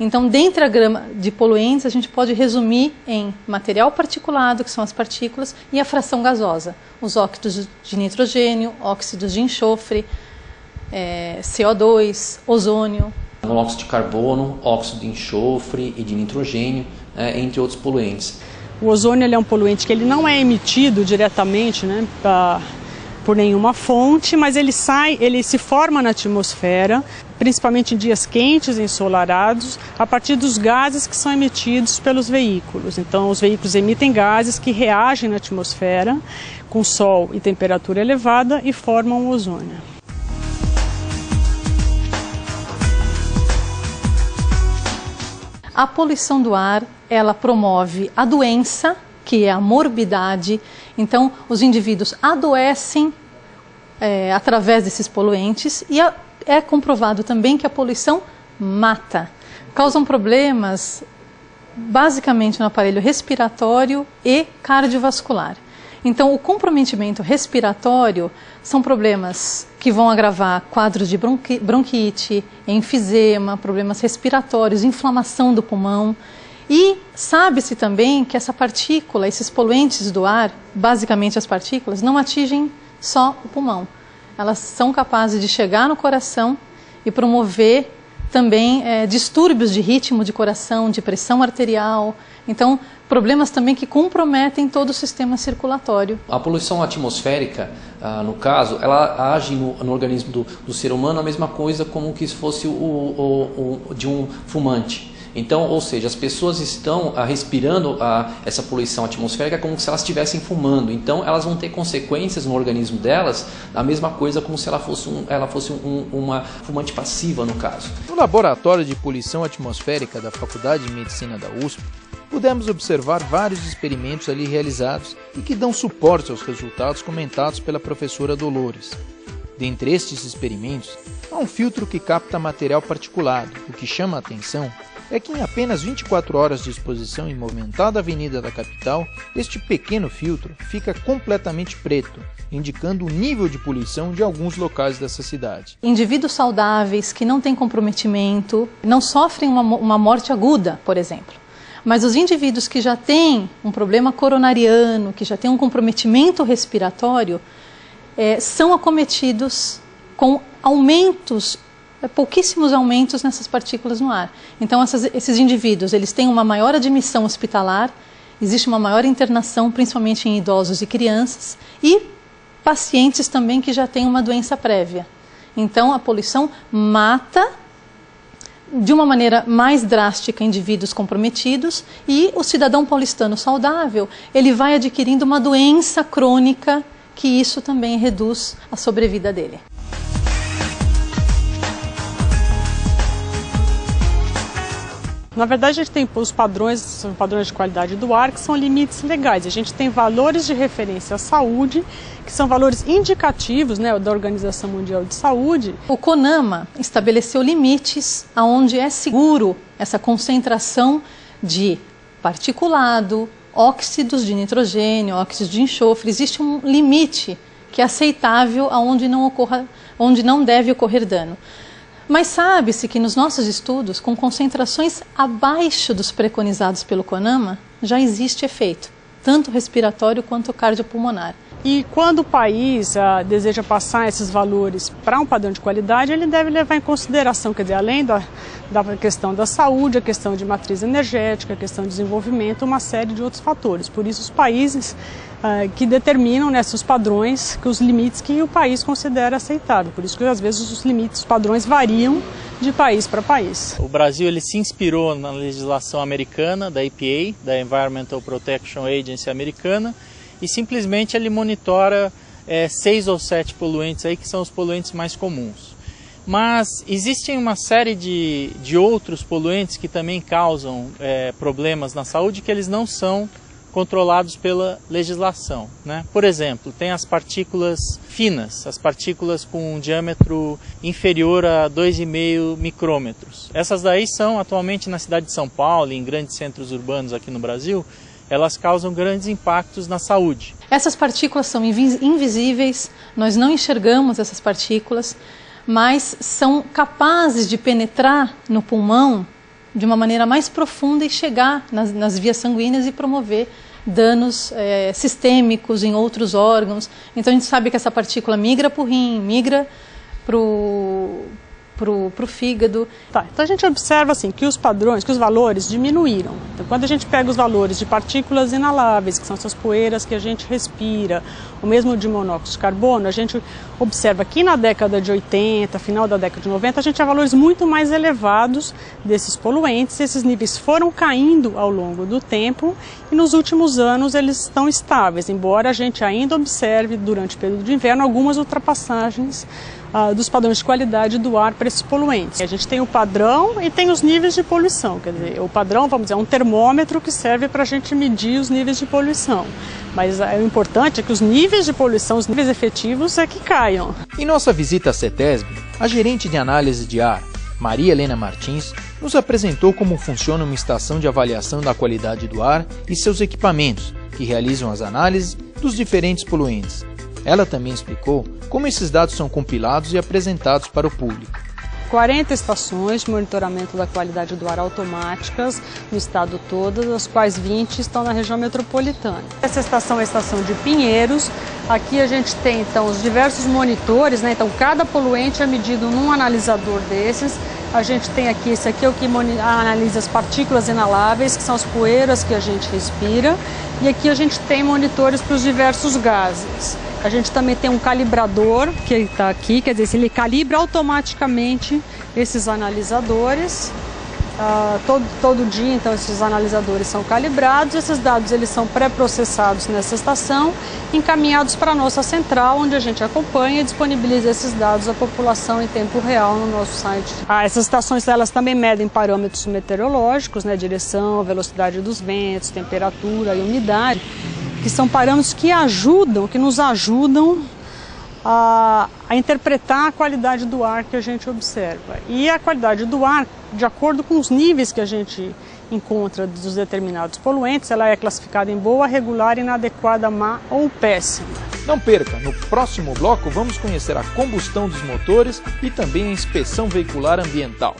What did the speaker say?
Então, dentre a gama de poluentes, a gente pode resumir em material particulado, que são as partículas, e a fração gasosa, os óxidos de nitrogênio, óxidos de enxofre, CO2, ozônio. Monóxido de carbono, óxido de enxofre e de nitrogênio, entre outros poluentes. O ozônio ele é um poluente que ele não é emitido diretamente, né, por nenhuma fonte, mas ele se forma na atmosfera, principalmente em dias quentes e ensolarados, a partir dos gases que são emitidos pelos veículos. Então, os veículos emitem gases que reagem na atmosfera com sol e temperatura elevada e formam o ozônio. A poluição do ar, ela promove a doença, que é a morbidade. Então, os indivíduos adoecem através desses poluentes e é comprovado também que a poluição mata. Causam problemas basicamente no aparelho respiratório e cardiovascular. Então, o comprometimento respiratório são problemas que vão agravar quadros de bronquite, enfisema, problemas respiratórios, inflamação do pulmão. E sabe-se também que essa partícula, esses poluentes do ar, basicamente as partículas, não atingem só o pulmão. Elas são capazes de chegar no coração e promover também distúrbios de ritmo de coração, de pressão arterial. Então, problemas também que comprometem todo o sistema circulatório. A poluição atmosférica, no caso, ela age no organismo do ser humano a mesma coisa como que se fosse de um fumante. Então, ou seja, as pessoas estão respirando essa poluição atmosférica como se elas estivessem fumando. Então, elas vão ter consequências no organismo delas, a mesma coisa como se ela fosse uma fumante passiva, no caso. No Laboratório de Poluição Atmosférica da Faculdade de Medicina da USP, pudemos observar vários experimentos ali realizados e que dão suporte aos resultados comentados pela professora Dolores. Dentre estes experimentos, há um filtro que capta material particulado. O que chama a atenção é que em apenas 24 horas de exposição em movimentada avenida da capital, este pequeno filtro fica completamente preto, indicando o nível de poluição de alguns locais dessa cidade. Indivíduos saudáveis que não têm comprometimento não sofrem uma morte aguda, por exemplo. Mas os indivíduos que já têm um problema coronariano, que já têm um comprometimento respiratório, são acometidos com pouquíssimos aumentos nessas partículas no ar. Então, esses indivíduos eles têm uma maior admissão hospitalar, existe uma maior internação, principalmente em idosos e crianças, e pacientes também que já têm uma doença prévia. Então, a poluição mata de uma maneira mais drástica indivíduos comprometidos e o cidadão paulistano saudável, ele vai adquirindo uma doença crônica que isso também reduz a sobrevida dele. Na verdade, a gente tem os padrões de qualidade do ar, que são limites legais. A gente tem valores de referência à saúde, que são valores indicativos, né, da Organização Mundial de Saúde. O CONAMA estabeleceu limites aonde é seguro essa concentração de particulado, óxidos de nitrogênio, óxidos de enxofre. Existe um limite que é aceitável aonde onde não deve ocorrer dano. Mas sabe-se que nos nossos estudos, com concentrações abaixo dos preconizados pelo CONAMA, já existe efeito, tanto respiratório quanto cardiopulmonar. E quando o país deseja passar esses valores para um padrão de qualidade, ele deve levar em consideração, quer dizer, além da questão da saúde, a questão de matriz energética, a questão de desenvolvimento, uma série de outros fatores. Por isso, os países que determinam os padrões, os limites que o país considera aceitável. Por isso que às vezes os padrões variam de país para país. O Brasil ele se inspirou na legislação americana, da EPA, da Environmental Protection Agency americana, e simplesmente ele monitora 6 ou 7 poluentes aí, que são os poluentes mais comuns. Mas existem uma série de outros poluentes que também causam problemas na saúde que eles não são controlados pela legislação, né? Por exemplo, tem as partículas finas, as partículas com um diâmetro inferior a 2,5 micrômetros. Essas daí são atualmente na cidade de São Paulo e em grandes centros urbanos aqui no Brasil, elas causam grandes impactos na saúde. Essas partículas são invisíveis, nós não enxergamos essas partículas, mas são capazes de penetrar no pulmão de uma maneira mais profunda e chegar nas vias sanguíneas e promover danos sistêmicos em outros órgãos. Então a gente sabe que essa partícula migra para o rim, migra para o fígado. Tá, então a gente observa assim, que os padrões, que os valores diminuíram. Então, quando a gente pega os valores de partículas inaláveis, que são essas poeiras que a gente respira, ou mesmo de monóxido de carbono, a gente observa que na década de 80, final da década de 90, a gente tinha valores muito mais elevados desses poluentes. Esses níveis foram caindo ao longo do tempo e nos últimos anos eles estão estáveis, embora a gente ainda observe durante o período de inverno algumas ultrapassagens dos padrões de qualidade do ar para esses poluentes. A gente tem o padrão e tem os níveis de poluição. Quer dizer, o padrão, vamos dizer, é um termômetro que serve para a gente medir os níveis de poluição. Mas o importante é que os níveis de poluição, os níveis efetivos, é que caiam. Em nossa visita à CETESB, a gerente de análise de ar, Maria Helena Martins, nos apresentou como funciona uma estação de avaliação da qualidade do ar e seus equipamentos, que realizam as análises dos diferentes poluentes. Ela também explicou como esses dados são compilados e apresentados para o público. 40 estações de monitoramento da qualidade do ar automáticas no estado todo, das quais 20 estão na região metropolitana. Essa estação é a estação de Pinheiros. Aqui a gente tem então os diversos monitores, né? Então cada poluente é medido num analisador desses. A gente tem aqui, esse aqui é o que analisa as partículas inaláveis, que são as poeiras que a gente respira. E aqui a gente tem monitores para os diversos gases. A gente também tem um calibrador, que está aqui, quer dizer, ele calibra automaticamente esses analisadores. Todo dia, então, esses analisadores são calibrados. Esses dados eles são pré-processados nessa estação, encaminhados para a nossa central, onde a gente acompanha e disponibiliza esses dados à população em tempo real no nosso site. Essas estações elas também medem parâmetros meteorológicos, né, direção, velocidade dos ventos, temperatura e umidade, que são parâmetros que nos ajudam a interpretar a qualidade do ar que a gente observa. E a qualidade do ar, de acordo com os níveis que a gente encontra dos determinados poluentes, ela é classificada em boa, regular, inadequada, má ou péssima. Não perca, no próximo bloco vamos conhecer a combustão dos motores e também a inspeção veicular ambiental.